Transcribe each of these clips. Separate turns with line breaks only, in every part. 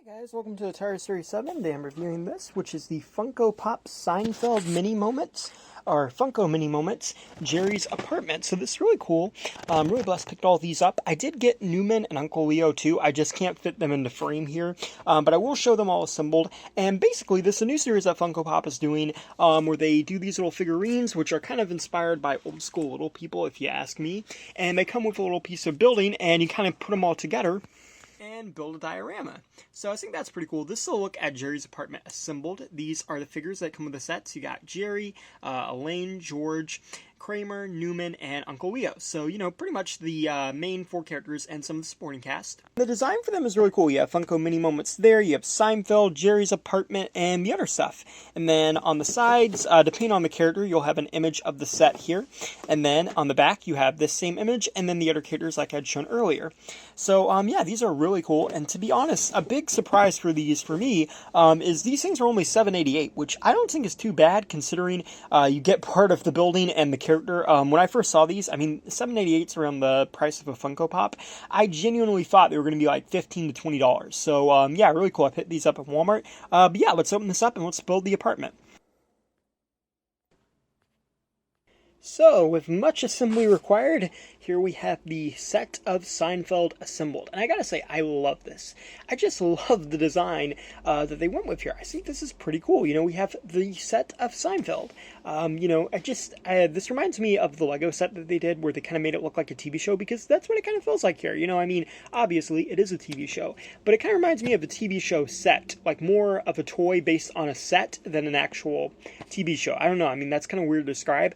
Guys, welcome to Atari Series 7. Today I'm reviewing this, which is the Funko Pop Seinfeld Mini Moments, or Funko Mini Moments, Jerry's Apartment. So this is really cool. I'm really blessed picked all these up. I did get Newman and Uncle Leo too. I just can't fit them into frame here, but I will show them all assembled. And basically, this is a new series that Funko Pop is doing, where they do these little figurines, which are kind of inspired by old school little people, if you ask me. And they come with a little piece of building, and you kind of put them all together and build a diorama. So I think that's pretty cool. This is a look at Jerry's apartment assembled. These are the figures that come with the sets. You got Jerry, Elaine, George, Kramer, Newman, and Uncle Leo. So, you know, pretty much the main four characters and some of the supporting cast. The design for them is really cool. You have Funko Mini Moments there, you have Seinfeld, Jerry's apartment, and the other stuff. And then on the sides, depending on the character, you'll have an image of the set here. And then on the back, you have this same image, and then the other characters like I'd shown earlier. So, yeah, these are really cool. And to be honest, a big surprise for these, for me, is these things are only $7.88, which I don't think is too bad, considering you get part of the building and the character. When I first saw these, I mean, $7.88 is around the price of a Funko Pop. I genuinely thought they were going to be like $15 to $20. So, yeah, really cool. I picked these up at Walmart. But yeah, let's open this up and let's build the apartment. So, with much assembly required, here we have the set of Seinfeld assembled. And I gotta say, I love this. I just love the design that they went with here. I think this is pretty cool. You know, we have the set of Seinfeld. You know, this reminds me of the Lego set that they did where they kind of made it look like a TV show, because that's what it kind of feels like here. You know, I mean, obviously it is a TV show, but it kind of reminds me of a TV show set, like more of a toy based on a set than an actual TV show. I don't know. I mean, that's kind of weird to describe.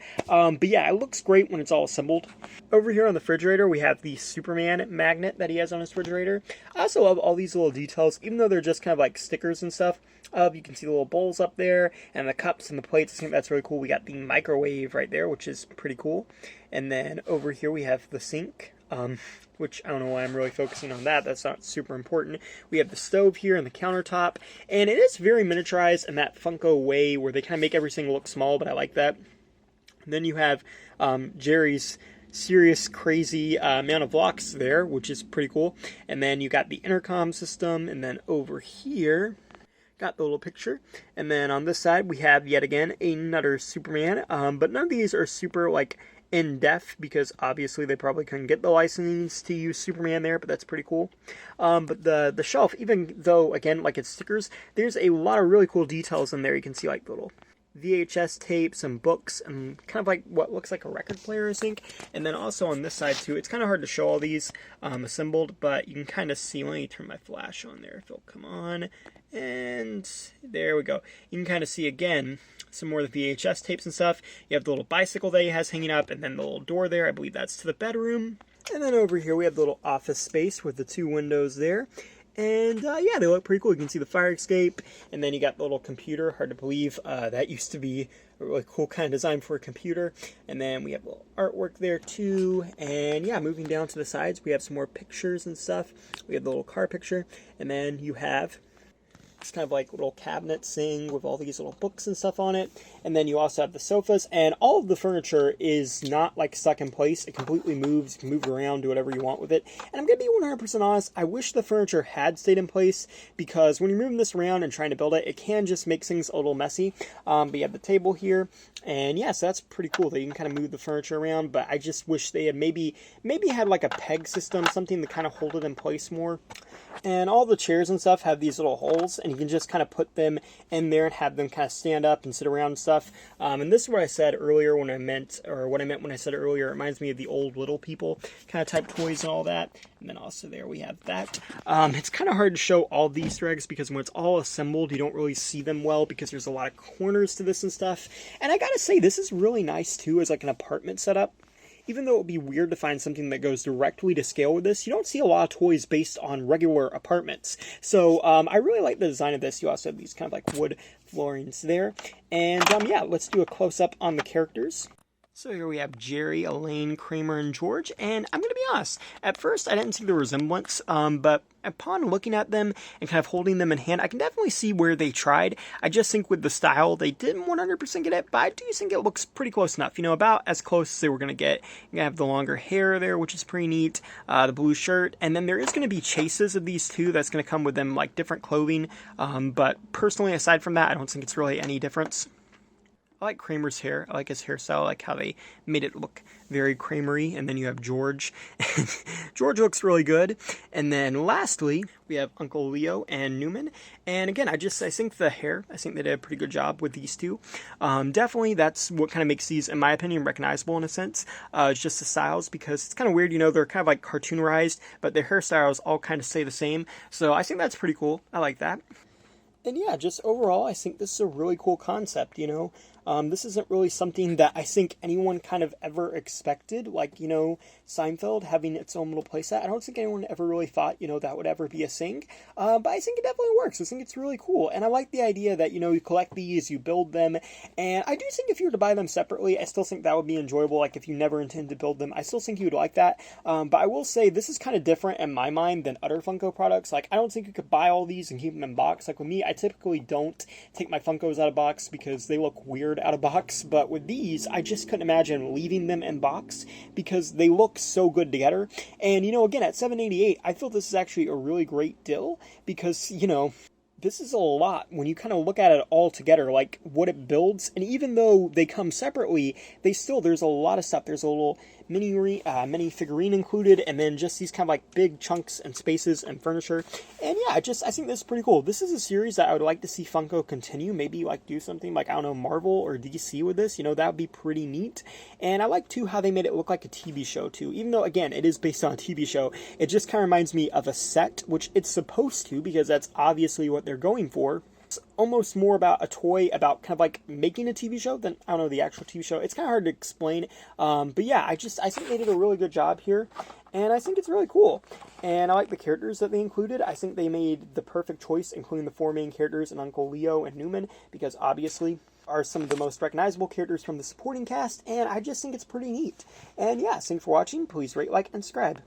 But yeah, it looks great when it's all assembled. Over here on the refrigerator, we have the Superman magnet that he has on his refrigerator. I also love all these little details, even though they're just kind of like stickers and stuff. You can see the little bowls up there, and the cups and the plates. I think that's really cool. We got the microwave right there, which is pretty cool. And then over here we have the sink, which I don't know why I'm really focusing on that. That's not super important. We have the stove here and the countertop, and it is very miniaturized in that Funko way where they kind of make everything look small, but I like that. And then you have Jerry's serious, crazy amount of blocks there, which is pretty cool. And then you got the intercom system, and then over here, got the little picture. And then on this side, we have, yet again, another Superman. But none of these are super, like, in-depth, because obviously they probably couldn't get the license to use Superman there, but that's pretty cool. But the shelf, even though, again, like it's stickers, there's a lot of really cool details in there. You can see, like, little VHS tapes and books and kind of like what looks like a record player, I think. And then also on this side too, it's kind of hard to show all these assembled, but you can kind of see, let me turn my flash on there if it'll come on, and there we go. You can kind of see again some more of the VHS tapes and stuff. You have the little bicycle that he has hanging up, and then the little door there, I believe that's to the bedroom. And then over here we have the little office space with the two windows there. And, yeah, they look pretty cool. You can see the fire escape, and then you got the little computer. Hard to believe. That used to be a really cool kind of design for a computer. And then we have a little artwork there, too. And, yeah, moving down to the sides, we have some more pictures and stuff. We have the little car picture. And then you have it's kind of like little cabinet thing with all these little books and stuff on it. And then you also have the sofas, and all of the furniture is not like stuck in place. It completely moves. You can move it around, do whatever you want with it. And I'm going to be 100% honest, I wish the furniture had stayed in place, because when you're moving this around and trying to build it, it can just make things a little messy. But you have the table here, and yeah, so that's pretty cool that you can kind of move the furniture around, but I just wish they had maybe had like a peg system, something to kind of hold it in place more. And all the chairs and stuff have these little holes, and you can just kind of put them in there and have them kind of stand up and sit around and stuff. And this is what I said earlier what I meant when I said earlier. It reminds me of the old little people kind of type toys and all that. And then also there we have that. It's kind of hard to show all the Easter eggs, because when it's all assembled, you don't really see them well, because there's a lot of corners to this and stuff. And I gotta say, this is really nice too as like an apartment setup. Even though it would be weird to find something that goes directly to scale with this, you don't see a lot of toys based on regular apartments. So I really like the design of this. You also have these kind of like wood floorings there. And yeah, let's do a close-up on the characters. So here we have Jerry, Elaine, Kramer, and George, and I'm going to be honest, at first I didn't see the resemblance, but upon looking at them and kind of holding them in hand, I can definitely see where they tried. I just think with the style, they didn't 100% get it, but I do think it looks pretty close enough, about as close as they were going to get. You're going to have the longer hair there, which is pretty neat, the blue shirt, and then there is going to be chases of these two that's going to come with them, like different clothing, but personally, aside from that, I don't think it's really any difference. I like Kramer's hair. I like his hairstyle. I like how they made it look very Kramery. And then you have George. George looks really good. And then lastly, we have Uncle Leo and Newman. And again, I think the hair, I think they did a pretty good job with these two. Definitely, that's what kind of makes these, in my opinion, recognizable in a sense. It's just the styles, because it's kind of weird, they're kind of like cartoonerized, but their hairstyles all kind of stay the same. So I think that's pretty cool. I like that. And yeah, just overall, I think this is a really cool concept, This isn't really something that I think anyone kind of ever expected, like, Seinfeld having its own little playset. I don't think anyone ever really thought, that would ever be a thing, but I think it definitely works. I think it's really cool, and I like the idea that, you collect these, you build them, and I do think if you were to buy them separately, I still think that would be enjoyable, like if you never intend to build them, I still think you would like that, but I will say this is kind of different in my mind than other Funko products. Like, I don't think you could buy all these and keep them in box. Like, with me, I typically don't take my Funkos out of box because they look weird out of box, but with these, I just couldn't imagine leaving them in box because they look so good together. And, again, at $7.88, I feel this is actually a really great deal because, this is a lot when you kind of look at it all together, like what it builds. And even though they come separately, there's a lot of stuff. There's a little mini figurine included, and then just these kind of like big chunks and spaces and furniture. And yeah, I think this is pretty cool. This is a series that I would like to see Funko continue. Maybe like do something like, I don't know, Marvel or DC with this. That would be pretty neat. And I like too how they made it look like a TV show too. Even though again, it is based on a TV show, it just kind of reminds me of a set, which it's supposed to, because that's obviously what they're going for. It's almost more about a toy, about kind of like making a TV show than, I don't know, the actual TV show. It's kind of hard to explain. But yeah, I think they did a really good job here. And I think it's really cool. And I like the characters that they included. I think they made the perfect choice, including the four main characters and Uncle Leo and Newman, because obviously are some of the most recognizable characters from the supporting cast. And I just think it's pretty neat. And yeah, thanks for watching. Please rate, like, and subscribe.